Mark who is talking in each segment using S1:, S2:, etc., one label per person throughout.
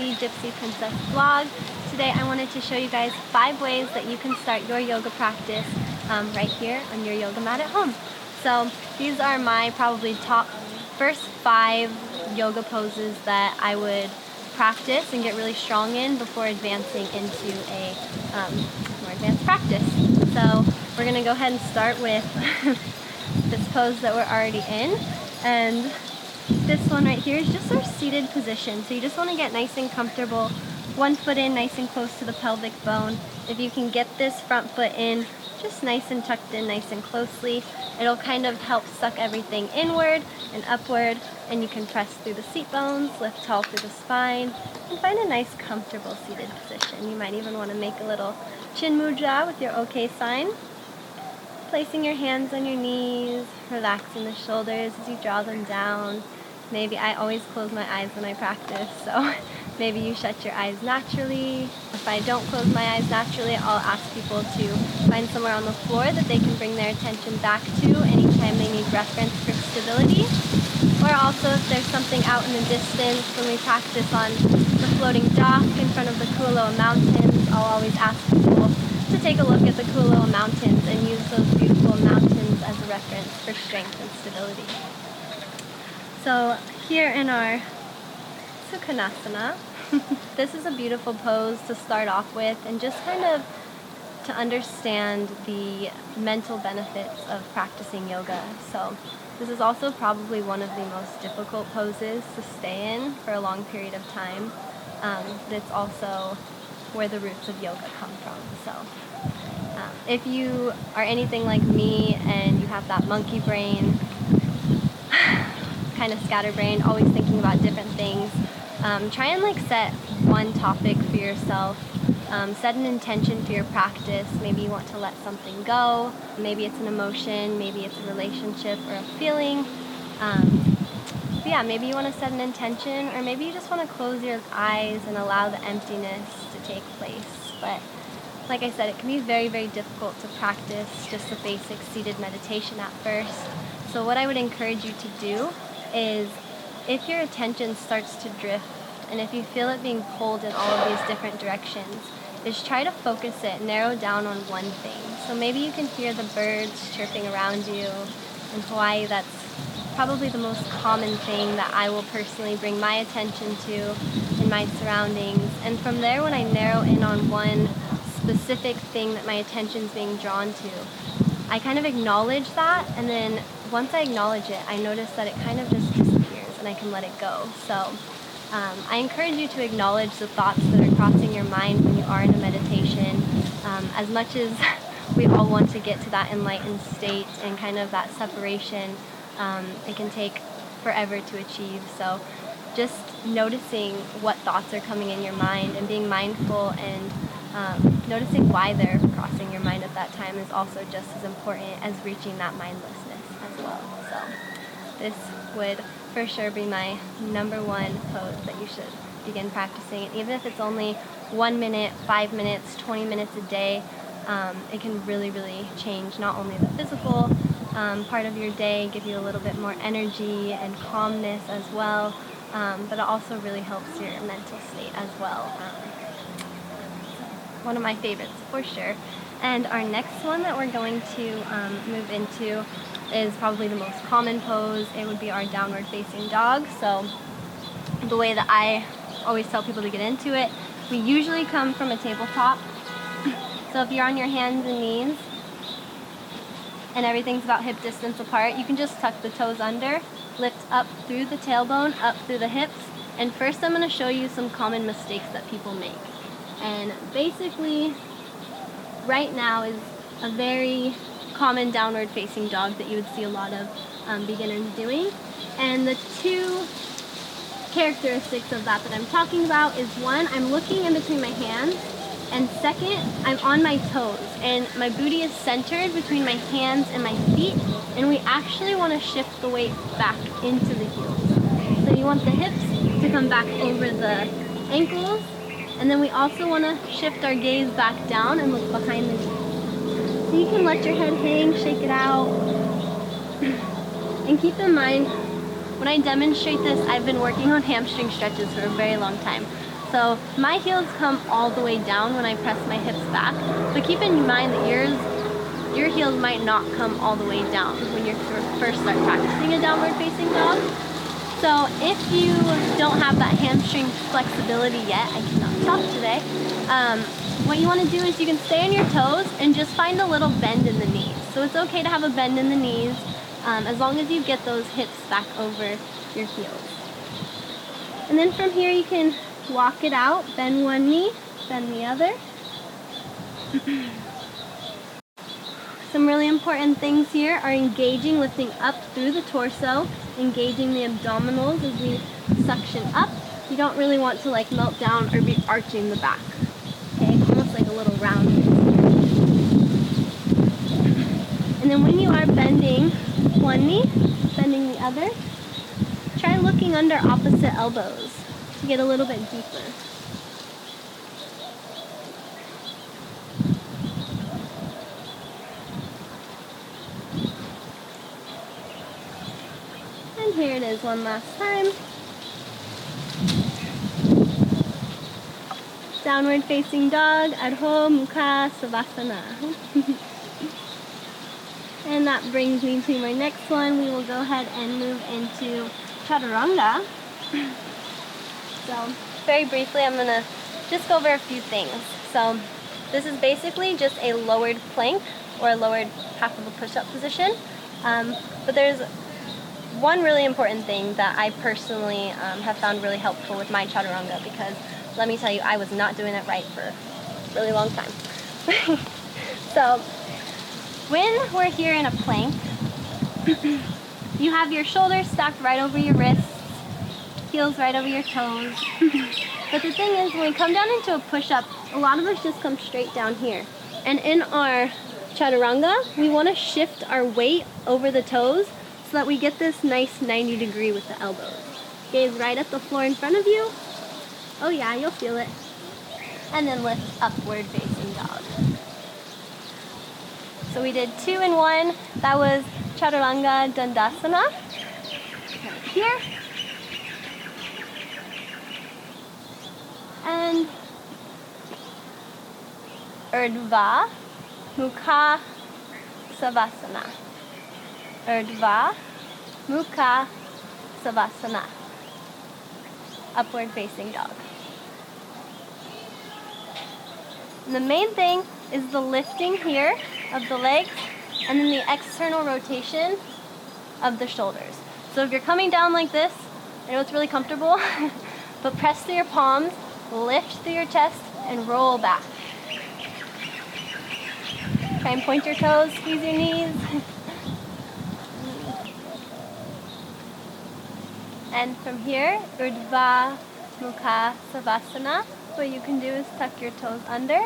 S1: Happy Gypsy Princess vlog. Today I wanted to show you guys 5 ways that you can start your yoga practice right here on your yoga mat at home. So these are my probably top first 5 yoga poses that I would practice and get really strong in before advancing into a more advanced practice. So we're going to go ahead and start with this pose that we're already in, and this one right here is just our seated position. So you just want to get nice and comfortable, one foot in nice and close to the pelvic bone. If you can get this front foot in just nice and tucked in nice and closely, it'll kind of help suck everything inward and upward, and you can press through the seat bones, lift tall through the spine, and find a nice comfortable seated position. You might even want to make a little chin mudra with your OK sign. Placing your hands on your knees, relaxing the shoulders as you draw them down. Maybe I always close my eyes when I practice, so maybe you shut your eyes naturally. If I don't close my eyes naturally, I'll ask people to find somewhere on the floor that they can bring their attention back to anytime they need reference for stability. Or also if there's something out in the distance when we practice on the floating dock in front of the Kualoa Mountains, I'll always ask people to take a look at the Kualoa Mountains and use those beautiful mountains as a reference for strength and stability. So here in our Sukhasana, this is a beautiful pose to start off with and just kind of to understand the mental benefits of practicing yoga. So this is also probably one of the most difficult poses to stay in for a long period of time. It's also where the roots of yoga come from. So if you are anything like me and you have that monkey brain, kind of scatterbrained, always thinking about different things, try and set one topic for yourself. Set an intention for your practice. Maybe you want to let something go. Maybe it's an emotion. Maybe it's a relationship or a feeling. But yeah, maybe you want to set an intention, or maybe you just want to close your eyes and allow the emptiness to take place. But like I said, it can be very, very difficult to practice just the basic seated meditation at first. So what I would encourage you to do is, if your attention starts to drift and if you feel it being pulled in all of these different directions, is try to focus it, narrow down on one thing. So maybe you can hear the birds chirping around you. In Hawaii, that's probably the most common thing that I will personally bring my attention to in my surroundings. And from there, when I narrow in on one specific thing that my attention's being drawn to, I kind of acknowledge that, and then once I acknowledge it, I notice that it kind of just disappears and I can let it go. So I encourage you to acknowledge the thoughts that are crossing your mind when you are in a meditation. As much as we all want to get to that enlightened state and kind of that separation, it can take forever to achieve. So just noticing what thoughts are coming in your mind and being mindful and noticing why they're crossing your mind at that time is also just as important as reaching that mindlessness as well. So this would for sure be my number one pose that you should begin practicing. And even if it's only 1 minute, 5 minutes, 20 minutes a day, it can really, really change not only the physical part of your day, give you a little bit more energy and calmness as well, but it also really helps your mental state as well. One of my favorites for sure. And our next one that we're going to move into is probably the most common pose. It would be our downward facing dog. So the way that I always tell people to get into it, we usually come from a tabletop. So if you're on your hands and knees and everything's about hip distance apart, you can just tuck the toes under, lift up through the tailbone, up through the hips. And first I'm going to show you some common mistakes that people make. And basically, right now is a very common downward facing dog that you would see a lot of beginners doing. And the 2 characteristics of that I'm talking about is, one, I'm looking in between my hands, and second, I'm on my toes and my booty is centered between my hands and my feet, and we actually want to shift the weight back into the heels. So you want the hips to come back over the ankles, and then we also want to shift our gaze back down and look behind the knees. So you can let your head hang, shake it out. And keep in mind, when I demonstrate this, I've been working on hamstring stretches for a very long time. So my heels come all the way down when I press my hips back, but keep in mind that your heels might not come all the way down when you first start practicing a downward facing dog. So if you don't have that hamstring flexibility yet, I cannot talk today, what you want to do is you can stay on your toes and just find a little bend in the knees. So it's okay to have a bend in the knees as long as you get those hips back over your heels. And then from here you can walk it out, bend one knee, bend the other. Some really important things here are engaging, lifting up through the torso, engaging the abdominals as we suction up. You don't really want to like melt down or be arching the back. Okay, almost like a little round. And then when you are bending one knee, bending the other, try looking under opposite elbows to get a little bit deeper. And here it is one last time. Downward facing dog, Adho, Mukha, Svanasana. And that brings me to my next one. We will go ahead and move into Chaturanga. So very briefly, I'm going to just go over a few things. So this is basically just a lowered plank or a lowered half of a push-up position. But there's one really important thing that I personally have found really helpful with my Chaturanga, because let me tell you, I was not doing it right for a really long time. So when we're here in a plank, you have your shoulders stacked right over your wrists, heels right over your toes. But the thing is, when we come down into a push-up, a lot of us just come straight down here. And in our Chaturanga, we want to shift our weight over the toes so that we get this nice 90 degree with the elbows. Gaze right at the floor in front of you. Oh yeah, you'll feel it. And then lift upward facing dog. So we did 2 in 1. That was Chaturanga Dandasana. Right here. And Urdva, Mukha, Savasana. Urdva, Mukha, Savasana. Upward facing dog. And the main thing is the lifting here of the legs and then the external rotation of the shoulders. So if you're coming down like this, I know it's really comfortable, but press through your palms, lift through your chest, and roll back. Try and point your toes, squeeze your knees. And from here, Urdva, Mukha, Savasana. What you can do is tuck your toes under,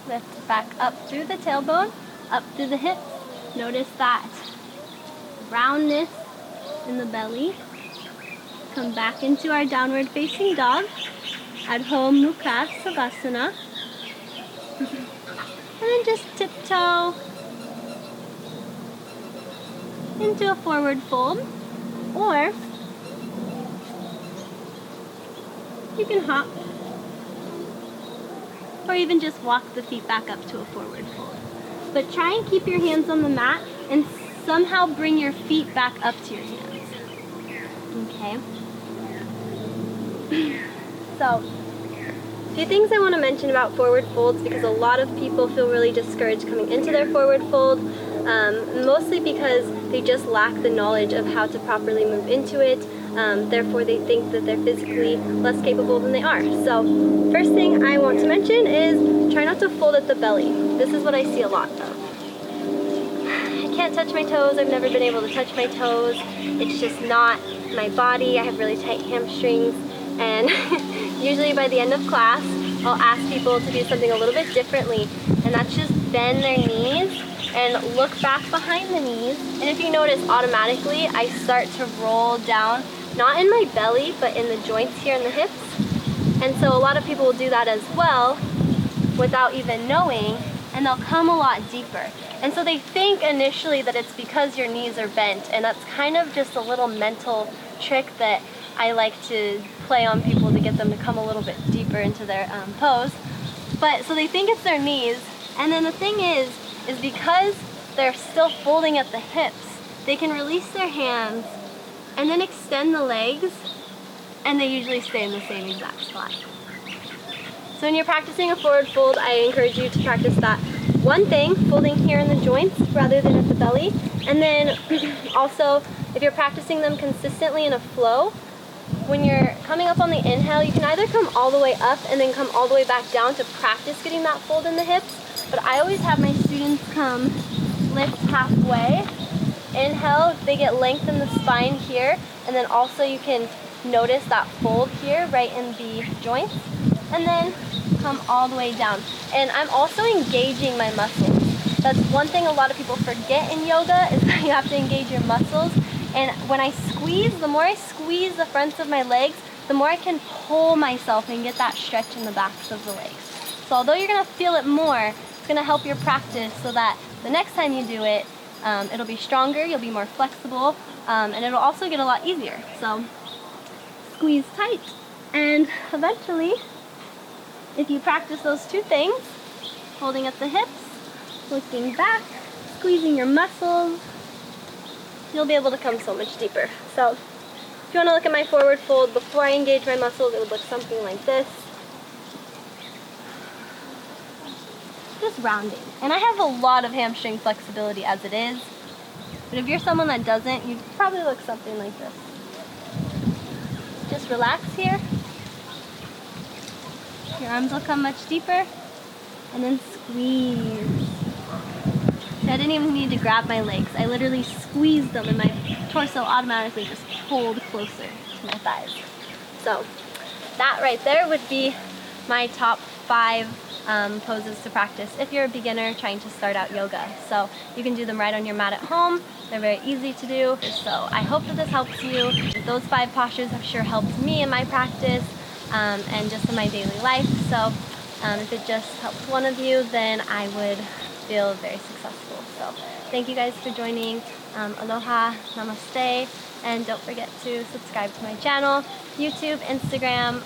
S1: lift back up through the tailbone, up through the hips. Notice that roundness in the belly. Come back into our downward facing dog. Adho, Mukha, Savasana. And then just tiptoe into a forward fold, or you can hop, or even just walk the feet back up to a forward fold. But try and keep your hands on the mat and somehow bring your feet back up to your hands. Okay? So, a few things I want to mention about forward folds, because a lot of people feel really discouraged coming into their forward fold, mostly because they just lack the knowledge of how to properly move into it. Therefore, they think that they're physically less capable than they are. So, first thing I want to mention is try not to fold at the belly. This is what I see a lot though. I can't touch my toes. I've never been able to touch my toes. It's just not my body. I have really tight hamstrings, and usually by the end of class, I'll ask people to do something a little bit differently, and that's just bend their knees and look back behind the knees. And if you notice, automatically I start to roll down, not in my belly, but in the joints here in the hips. And so a lot of people will do that as well without even knowing, and they'll come a lot deeper. And so they think initially that it's because your knees are bent, and that's kind of just a little mental trick that I like to play on people to get them to come a little bit deeper into their pose. But so they think it's their knees, and then the thing is because they're still folding at the hips, they can release their hands and then extend the legs, and they usually stay in the same exact spot. So when you're practicing a forward fold, I encourage you to practice that one thing, folding here in the joints rather than at the belly. And then also, if you're practicing them consistently in a flow, when you're coming up on the inhale, you can either come all the way up and then come all the way back down to practice getting that fold in the hips. But I always have my students come lift halfway. Inhale, they get length in the spine here, and then also you can notice that fold here right in the joints, and then come all the way down. And I'm also engaging my muscles. That's one thing a lot of people forget in yoga, is that you have to engage your muscles. And when I squeeze, the more I squeeze the fronts of my legs, the more I can pull myself and get that stretch in the backs of the legs. So although you're gonna feel it more, it's gonna help your practice so that the next time you do it, it'll be stronger, you'll be more flexible, and it'll also get a lot easier. So squeeze tight, and eventually, if you practice those two things, holding at the hips, looking back, squeezing your muscles, you'll be able to come so much deeper. So if you want to look at my forward fold before I engage my muscles, it would look something like this. Just rounding. And I have a lot of hamstring flexibility as it is, but if you're someone that doesn't, you'd probably look something like this. Just relax here. Your arms will come much deeper, and then squeeze. See, I didn't even need to grab my legs. I literally squeezed them, and my torso automatically just pulled closer to my thighs. So that right there would be my top 5 poses to practice if you're a beginner trying to start out yoga. So you can do them right on your mat at home. They're very easy to do. So I hope that this helps you. Those 5 postures have sure helped me in my practice and just in my daily life. So if it just helps one of you, then I would feel very successful. So thank you guys for joining. Aloha, namaste, and don't forget to subscribe to my channel, YouTube, Instagram,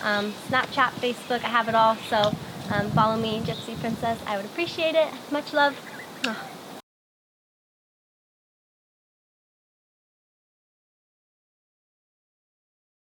S1: Snapchat, Facebook. I have it all. So follow me, Gypsy Princess. I would appreciate it. Much love.